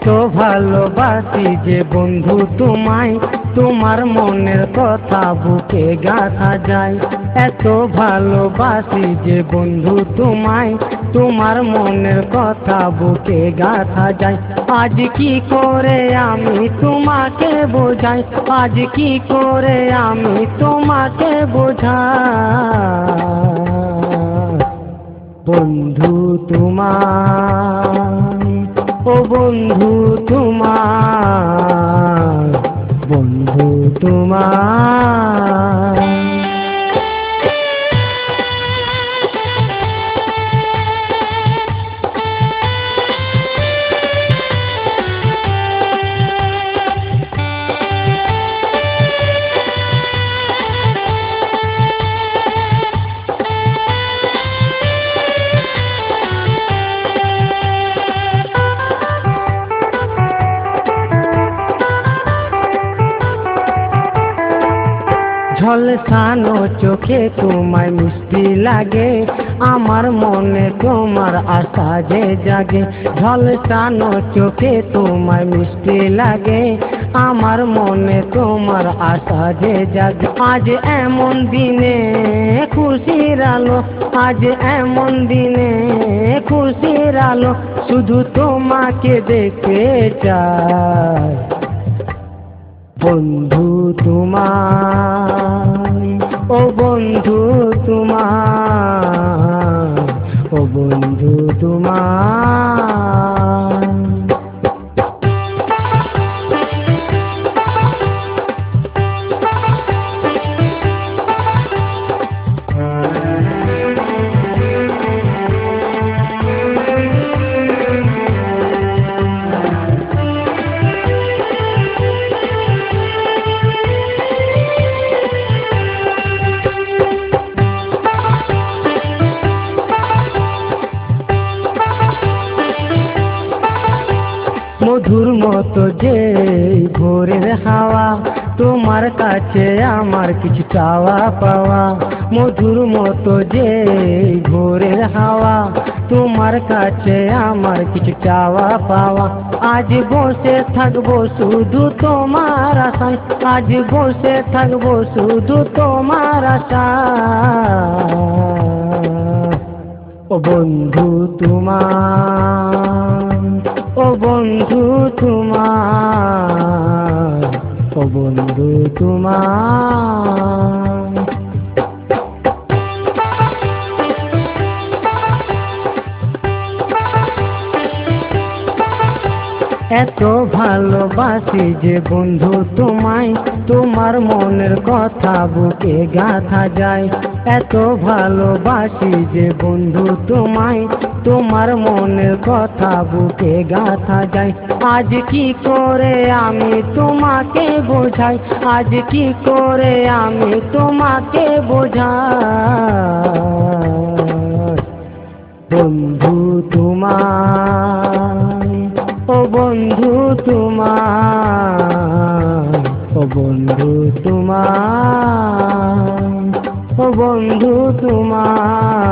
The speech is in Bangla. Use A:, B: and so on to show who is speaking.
A: এত ভালোবাসি যে বন্ধু তোমায়, তোমার মনের কথা বুকে গাঁথা যায়। এত ভালোবাসি যে বন্ধু তোমায়, তোমার মনের কথা বুকে গাঁথা যায়। আজ কি করে আমি তোমাকে বোঝাই, আজ কি করে আমি তোমাকে বোঝাই। বন্ধু তোমার, ও বন্ধু তোমার, বন্ধু তোমার। ঝলসানো চোখে তোমায় মিষ্টি লাগে, আমার মনে তোমার আশা যে জাগে। ঝলসানো চোখে তোমায় মিষ্টি লাগে, আমার মনে তোমার আশা যে জাগে। আজ এমন দিনে খুশির আলো, আজ এমন দিনে খুশির আলো, শুধু তোমাকে দেখতে চাই। বন্ধু তোমার, ও বন্ধু তোমার, ও বন্ধু তোমার। মধুর মতো যে ভোরের হাওয়া, তোমার কাছে আমার কিছু চাওয়া পাওয়া। মধুর মতো যে ভোরের হাওয়া, তোমার কাছে আমার কিছু চাওয়া পাওয়া। আজ বসে থাকবো শুধু তোমার আশায়, আজ বসে থাকবো শুধু তোমার আশায়। ও বন্ধু তোমার, ও বন্ধু তোমার, ও বন্ধু তোমার। এত ভালোবাসি যে বন্ধু তোমায়, তোমার মনের কথা বুকে গাঁথা যায়। এত ভালোবাসি যে বন্ধু তোমায়, তোমার মনের কথা বুকে গাঁথা যায়। আজ কি করে আমি তোমাকে বোঝাই, আজ কি করে আমি তোমাকে বোঝাই। বন্ধু তোমার, ও বন্ধু তোমার, ও বন্ধু তোমার, ও বন্ধু তোমার।